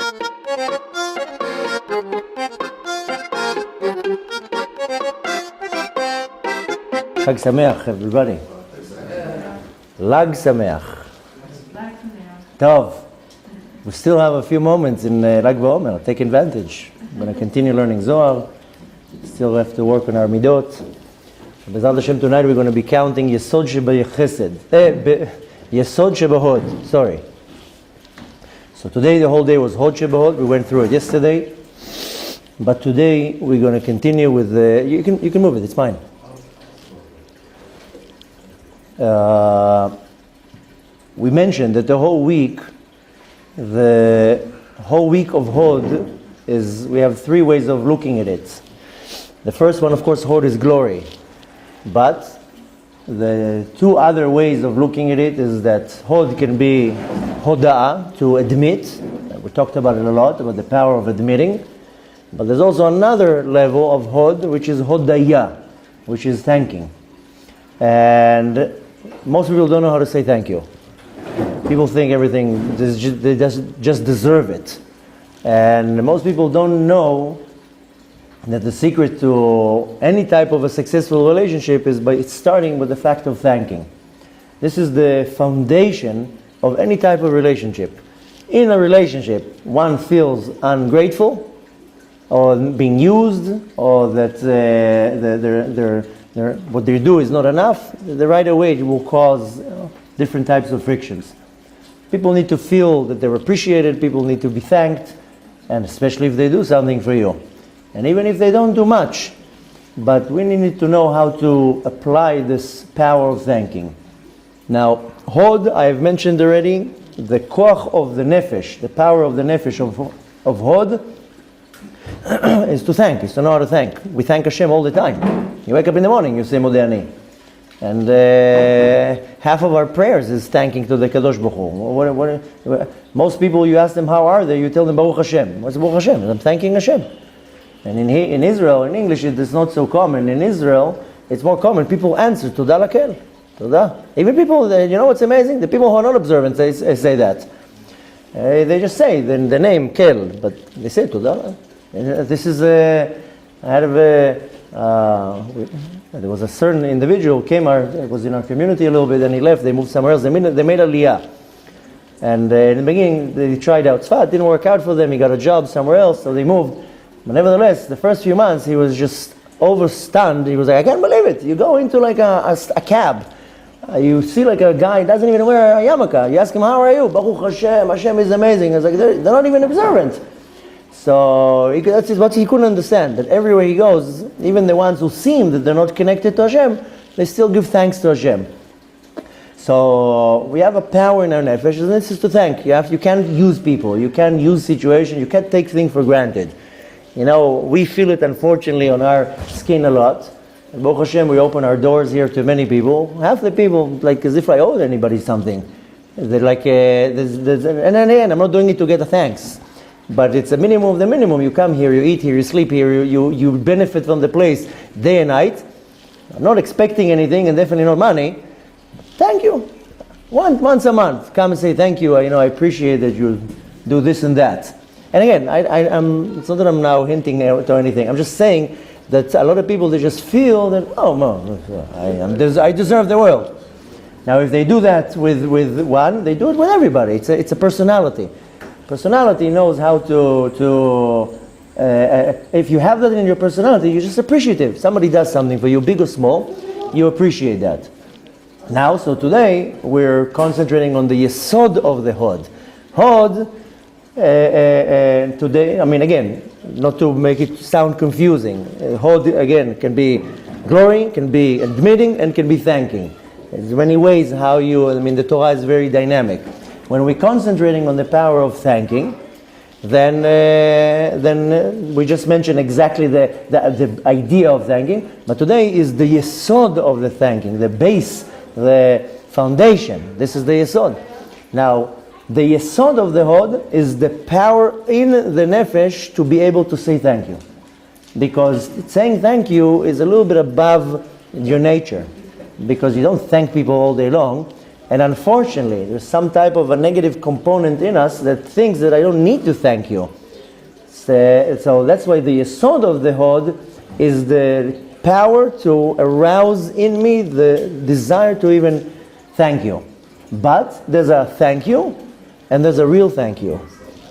Lag Sameach, everybody. Lag Sameach. Tov. We still have a few moments in Lag Omer. Take advantage. I'm going to continue learning Zohar. Still have to work on our midot. B'ezrat Hashem, tonight we're going to be counting Yesod Sheba'Chesed. Yesod Sheba'Hod. Sorry. So today the whole day was Hod Sheba'Hod. We went through it yesterday. But today we're going to continue with the... You can move it. It's fine. We mentioned that the whole week of Hod is, we have three ways of looking at it. The first one, of course, Hod is glory. But the two other ways of looking at it is that Hod can be Hoda'ah, to admit. We talked about it a lot, about the power of admitting. But there's also another level of Hod, which is Hodaya, which is thanking. And most people don't know how to say thank you. People think everything, they just deserve it. And most people don't know that the secret to any type of a successful relationship is by starting with the fact of thanking. This is the foundation of any type of relationship. In a relationship, one feels ungrateful, or being used, or that what they do is not enough. The right away it will cause different types of frictions. People need to feel that they're appreciated, people need to be thanked, and especially if they do something for you. And even if they don't do much, but we need to know how to apply this power of thanking. Now, Hod, I have mentioned already, the koach of the nefesh, the power of the nefesh of Hod, is to thank, is to know how to thank. We thank Hashem all the time. You wake up in the morning, you say Modeh Ani. And half of our prayers is thanking to the Kadosh Baruch Hu. Most people, you ask them how are they, you tell them Baruch Hashem. What's Baruch Hashem? I'm thanking Hashem. And in Israel, in English, it is not so common. In Israel, it's more common. People answer Todah Lakel. Todah. Even people, you know what's amazing? The people who are not observant say that. They just say the name Kel, but they say Todah. This is there was a certain individual was in our community a little bit, and he left. They moved somewhere else. They made Aliyah, and in the beginning they tried out Tzfat. Didn't work out for them. He got a job somewhere else, so they moved. But nevertheless, the first few months he was just overstunned. He was like, I can't believe it. You go into like a cab. You see like a guy doesn't even wear a yarmulke. You ask him, how are you? Baruch Hashem. Hashem is amazing. It's like they're not even observant. So that's what he couldn't understand, that everywhere he goes, even the ones who seem that they're not connected to Hashem, they still give thanks to Hashem. So we have a power in our nefesh, and this is to thank. You can't use people, you can't use situations, you can't take things for granted. You know, we feel it unfortunately on our skin a lot. And Baruch Hashem, we open our doors here to many people. Half the people, like as if I owed anybody something. They're like, and then I'm not doing it to get a thanks. But it's a minimum of the minimum. You come here, you eat here, you sleep here, you benefit from the place day and night. I'm not expecting anything, and definitely not money. Thank you. Once a month, come and say thank you. I appreciate that you do this and that. And again, it's not that I'm now hinting to anything. I'm just saying that a lot of people, they just feel that, I deserve the world. Now, if they do that with one, they do it with everybody. It's a personality. Personality knows how to if you have that in your personality, you're just appreciative. Somebody does something for you, big or small, you appreciate that. Now, so today, we're concentrating on the Yesod of the Hod. Hod, today, again, not to make it sound confusing, Hod, again, can be glory, can be admitting, and can be thanking. There's many ways how the Torah is very dynamic. When we're concentrating on the power of thanking, then we just mentioned exactly the idea of thanking. But today is the Yesod of the thanking, the base, the foundation. This is the Yesod. Now, the Yesod of the Hod is the power in the Nefesh to be able to say thank you. Because saying thank you is a little bit above your nature. Because you don't thank people all day long. And unfortunately, there's some type of a negative component in us that thinks that I don't need to thank you. So that's why the Yesod of the Hod is the power to arouse in me the desire to even thank you. But there's a thank you and there's a real thank you.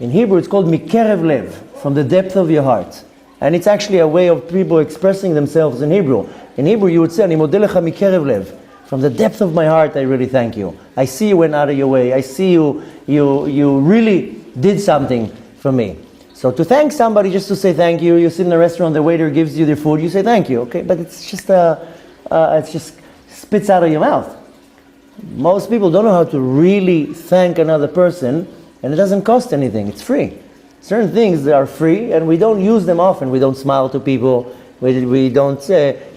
In Hebrew it's called mikerev lev, from the depth of your heart. And it's actually a way of people expressing themselves in Hebrew. In Hebrew you would say, Ani modeh lecha mikerev lev. From the depth of my heart I really thank you. I see you went out of your way. I see you really did something for me. So to thank somebody, just to say thank you, you sit in a restaurant, the waiter gives you the food, you say thank you, okay? But it's just spits out of your mouth. Most people don't know how to really thank another person, and it doesn't cost anything, it's free. Certain things that are free, and we don't use them often. We don't smile to people, we don't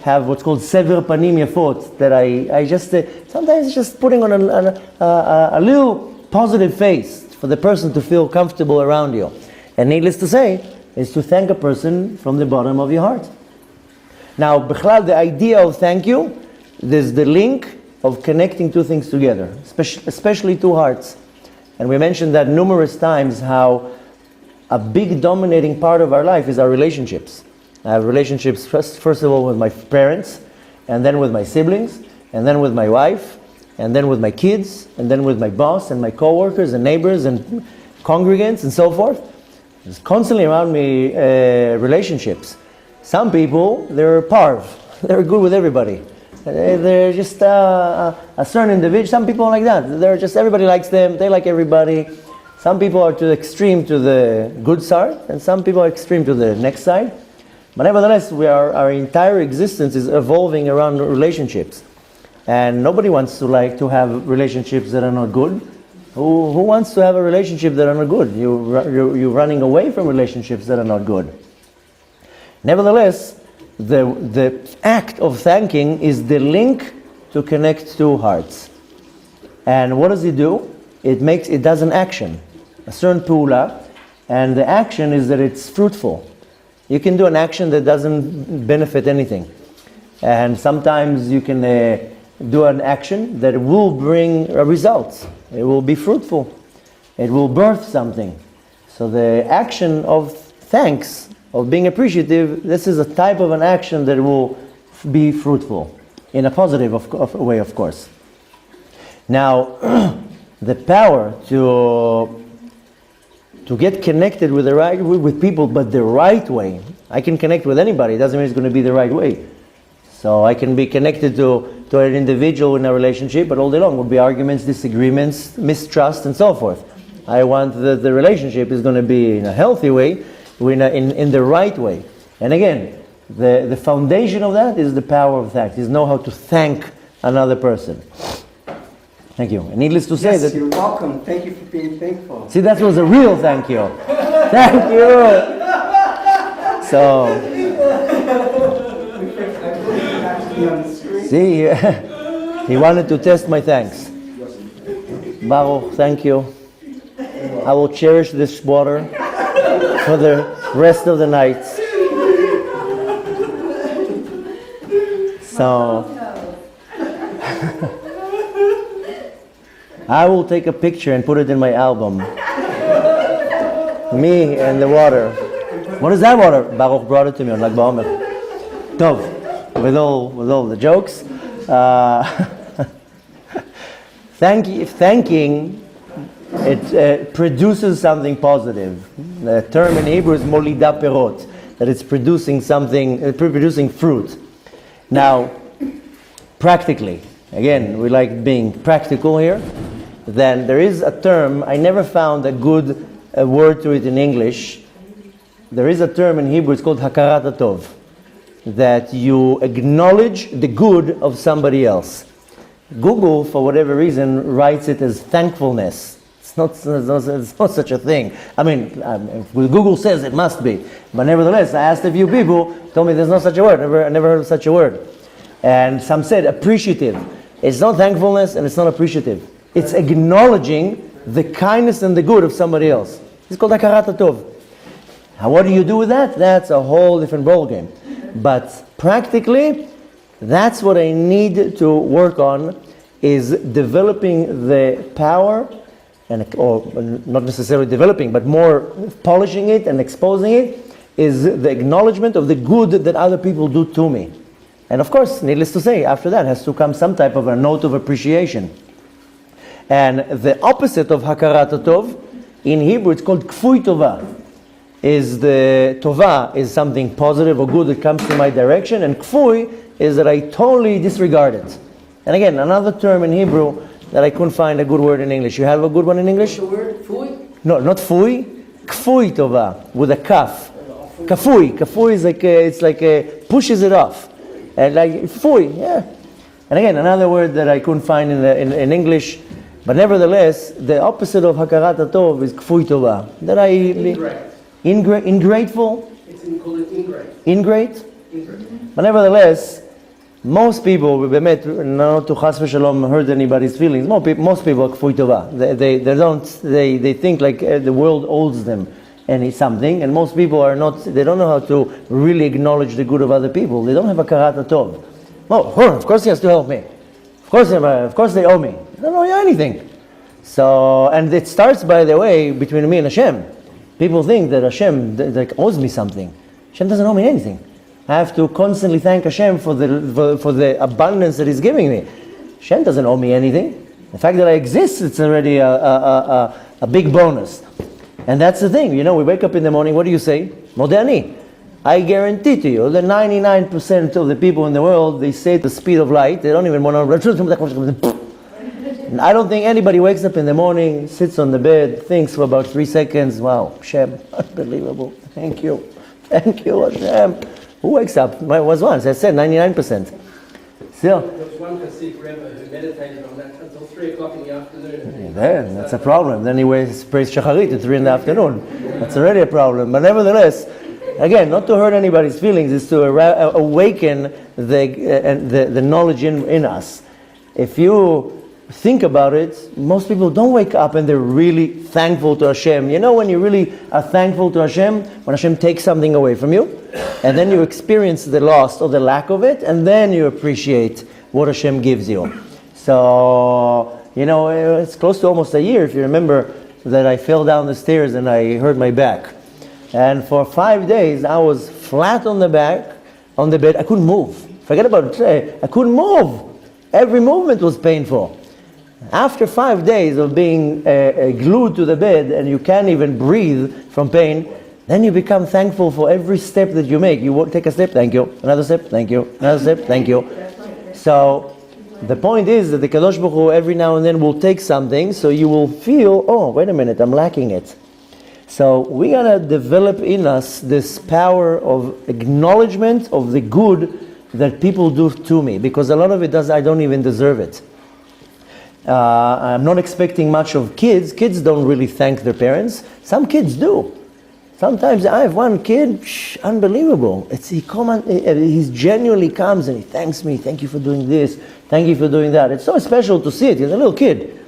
have what's called sever panim yafot, that I just, sometimes it's just putting on a little positive face for the person to feel comfortable around you. And needless to say, is to thank a person from the bottom of your heart. Now, b'chlal, the idea of thank you, there's the link of connecting two things together, especially two hearts. And we mentioned that numerous times, how a big dominating part of our life is our relationships. I have relationships first of all with my parents, and then with my siblings, and then with my wife, and then with my kids, and then with my boss, and my co-workers, and neighbors, and congregants, and so forth. There's constantly around me relationships. Some people, they're parv. They're good with everybody. They're just a certain individual. Some people are like that. They're just, everybody likes them. They like everybody. Some people are to the extreme to the good side, and some people are extreme to the next side. But nevertheless, our entire existence is evolving around relationships. And nobody wants to have relationships that are not good. Who wants to have a relationship that are not good? You're running away from relationships that are not good. Nevertheless, the act of thanking is the link to connect two hearts. And what does it do? It does an action, a certain pula, and the action is that it's fruitful. You can do an action that doesn't benefit anything. And sometimes you can do an action that will bring a result. It will be fruitful. It will birth something. So the action of thanks, of being appreciative, this is a type of an action that will be fruitful in a positive way, of course. Now, the power to get connected with people, but the right way. I can connect with anybody. It doesn't mean it's going to be the right way. So I can be connected to an individual in a relationship, but all day long will be arguments, disagreements, mistrust, and so forth. I want that the relationship is going to be in a healthy way, in the right way. And again, the foundation of that is the power of thanks, is know how to thank another person. Thank you. And needless to say yes, that... you're welcome. Thank you for being thankful. See, that was a real thank you. Thank you. So... See, he wanted to test my thanks. Baruch, thank you. I will cherish this water for the rest of the night. So, I will take a picture and put it in my album. Me and the water. What is that water? Baruch brought it to me on Lag BaOmer. Tov. With all the jokes, thanking it produces something positive. The term in Hebrew is molida perot, that it's producing something, producing fruit. Now, practically, again, we like being practical here. Then there is a term, I never found a good word to it in English. There is a term in Hebrew, it's called hakarat hatov, that you acknowledge the good of somebody else. Google, for whatever reason, writes it as thankfulness. It's not such a thing. I mean, Google says it must be. But nevertheless, I asked a few people, told me there's no such a word. I never heard of such a word. And some said appreciative. It's not thankfulness and it's not appreciative. It's acknowledging the kindness and the good of somebody else. It's called hakarat hatov. Now, what do you do with that? That's a whole different ballgame. But practically, that's what I need to work on, is developing the power, or not necessarily developing, but more polishing it and exposing it, is the acknowledgement of the good that other people do to me. And of course, needless to say, after that has to come some type of a note of appreciation. And the opposite of hakarat tov, in Hebrew it's called kfui tova. Is the tova is something positive or good that comes to my direction, and kfui is that I totally disregard it. And again, another term in Hebrew that I couldn't find a good word in English. You have a good one in English? What's the word? Fui? No, not fui. Kfui tova, with a kaf. Kafui. Kafui is like it's like pushes it off. And like fui, yeah. And again, another word that I couldn't find in English, but nevertheless, the opposite of hakarat tov is kfui tova. That I ingrateful. It's called an ingrate. Ingrate. Ingrate. But nevertheless, most people, not to chas v'shalom hurt anybody's feelings. Most people are kfui tova. They think like the world owes them something, and most people are not. They don't know how to really acknowledge the good of other people. They don't have a hakarat tov. Oh, of course he has to help me. Of course they owe me. I don't owe you anything. So, and it starts, by the way, between me and Hashem. People think that Hashem owes me something. Hashem doesn't owe me anything. I have to constantly thank Hashem for the abundance that He's giving me. Hashem doesn't owe me anything. The fact that I exist, it's already a big bonus. And that's the thing. We wake up in the morning, what do you say? Modeh ani. I guarantee to you that 99% of the people in the world, they say at the speed of light. They don't even want to. I don't think anybody wakes up in the morning, sits on the bed, thinks for about 3 seconds, wow, Hashem, unbelievable. Thank you, Hashem. Who wakes up? It was once, I said 99%. Still. There was one Hasidic Rebbe who meditated on that until 3 o'clock in the afternoon. Then, that's a problem. Then he prays Shacharit at 3 in the afternoon. That's already a problem. But nevertheless, again, not to hurt anybody's feelings, is to awaken the knowledge in us. If you think about it, most people don't wake up and they're really thankful to Hashem. When you really are thankful to Hashem? When Hashem takes something away from you, and then you experience the loss or the lack of it, and then you appreciate what Hashem gives you. So, it's close to almost a year, if you remember, that I fell down the stairs and I hurt my back. And for 5 days, I was flat on the bed. I couldn't move. Forget about it. I couldn't move. Every movement was painful. After 5 days of being glued to the bed and you can't even breathe from pain, then you become thankful for every step that you make. You take a step, thank you. Another step, thank you. Another step, thank you. So the point is that the Kadosh Baruch Hu every now and then will take something, so you will feel, oh, wait a minute, I'm lacking it. So we gotta develop in us this power of acknowledgement of the good that people do to me, because a lot of it I don't even deserve it. I'm not expecting much of kids. Kids don't really thank their parents. Some kids do. Sometimes I have one kid, unbelievable. He genuinely comes and he thanks me. Thank you for doing this. Thank you for doing that. It's so special to see it. He's a little kid.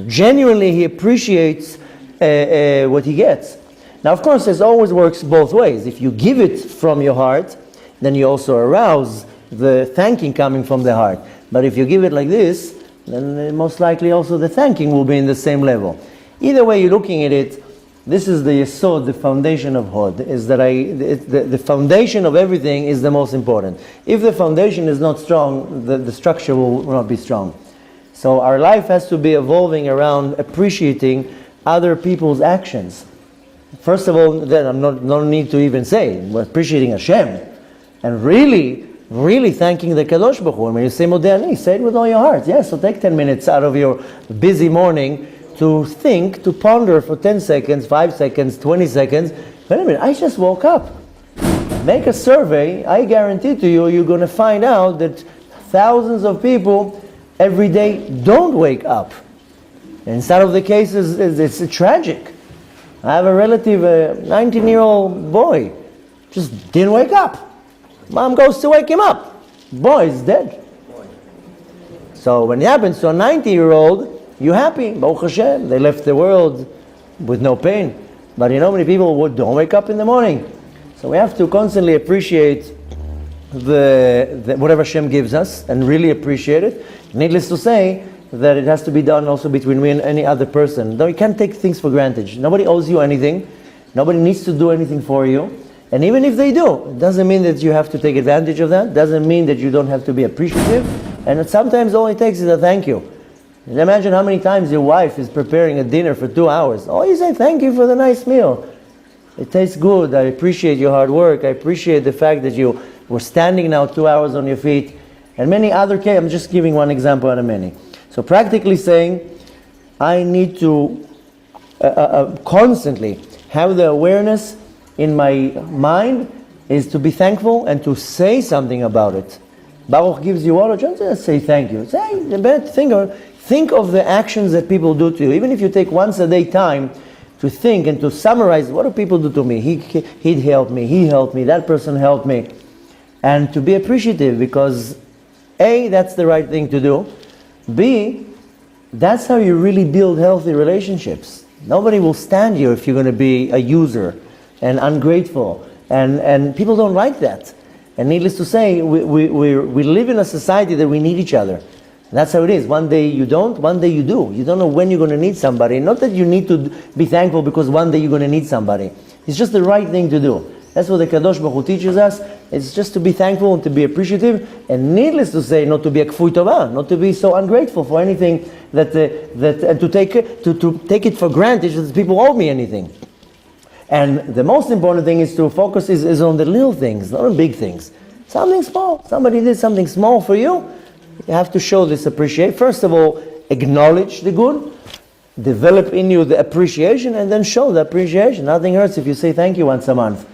Genuinely, he appreciates what he gets. Now, of course, this always works both ways. If you give it from your heart, then you also arouse the thanking coming from the heart. But if you give it like this, then most likely also the thanking will be in the same level. Either way you're looking at it, this is the Yesod, the foundation of Hod, is that the foundation of everything is the most important. If the foundation is not strong, the structure will not be strong. So our life has to be evolving around appreciating other people's actions. First of all, then I'm no need to even say, we're appreciating Hashem, and really thanking the Kadosh Baruch Hu. When you say Modeh ani, say it with all your heart. Yes, so take 10 minutes out of your busy morning to think, to ponder for 10 seconds, 5 seconds, 20 seconds. Wait a minute, I just woke up. Make a survey. I guarantee to you, you're going to find out that thousands of people every day don't wake up. In some of the cases, it's tragic. I have a relative, a 19-year-old boy, just didn't wake up. Mom goes to wake him up. Boy is dead. So when it happens to a 90-year-old, you're happy. Baruch Hashem, they left the world with no pain. But you know many people who don't wake up in the morning. So we have to constantly appreciate the whatever Hashem gives us and really appreciate it. Needless to say, that it has to be done also between me and any other person. No, you can't take things for granted. Nobody owes you anything. Nobody needs to do anything for you. And even if they do, it doesn't mean that you have to take advantage of that. Doesn't mean that you don't have to be appreciative. And sometimes all it takes is a thank you. Imagine how many times your wife is preparing a dinner for 2 hours. Oh, you say thank you for the nice meal. It tastes good. I appreciate your hard work. I appreciate the fact that you were standing now 2 hours on your feet. And many other cases. I'm just giving one example out of many. So practically saying, I need to constantly have the awareness in my mind is to be thankful and to say something about it. Baruch gives you water, just say thank you. Think of the actions that people do to you. Even if you take once a day time to think and to summarize, what do people do to me? He helped me, he helped me, that person helped me. And to be appreciative, because A, that's the right thing to do. B, that's how you really build healthy relationships. Nobody will stand you if you're going to be a user and ungrateful. And people don't like that. And needless to say, we live in a society that we need each other. That's how it is. One day you don't, one day you do. You don't know when you're going to need somebody. Not that you need to be thankful because one day you're going to need somebody. It's just the right thing to do. That's what the Kadosh Baruch Hu teaches us. It's just to be thankful and to be appreciative. And needless to say, not to be a kfui tova, not to be so ungrateful for anything and to take it for granted that people owe me anything. And the most important thing is to focus is on the little things, not on big things. Something small. Somebody did something small for you. You have to show this appreciation. First of all, acknowledge the good, develop in you the appreciation, and then show the appreciation. Nothing hurts if you say thank you once a month.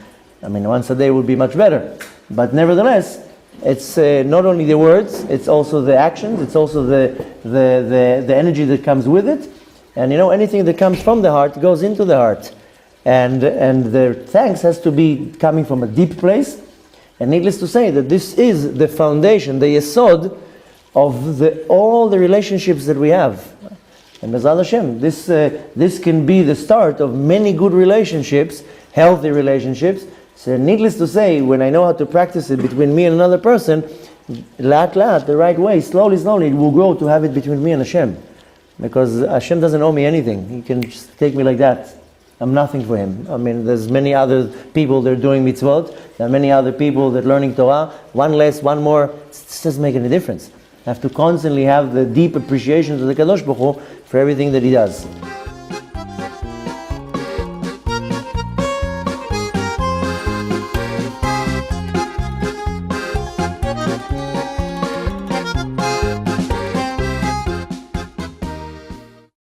I mean, once a day would be much better. But nevertheless, it's not only the words, it's also the actions, it's also the energy that comes with it. And anything that comes from the heart goes into the heart. And the thanks has to be coming from a deep place. And needless to say that this is the foundation, the Yesod of all the relationships that we have. And B'ezrat Hashem, this can be the start of many good relationships, healthy relationships. So needless to say, when I know how to practice it between me and another person, the right way, slowly, it will grow to have it between me and Hashem. Because Hashem doesn't owe me anything. He can just take me like that. I'm nothing for him. I mean, there's many other people that are doing mitzvot. There are many other people that are learning Torah. One less, one more. It doesn't make any difference. I have to constantly have the deep appreciation to the Kadosh Baruch Hu for everything that he does.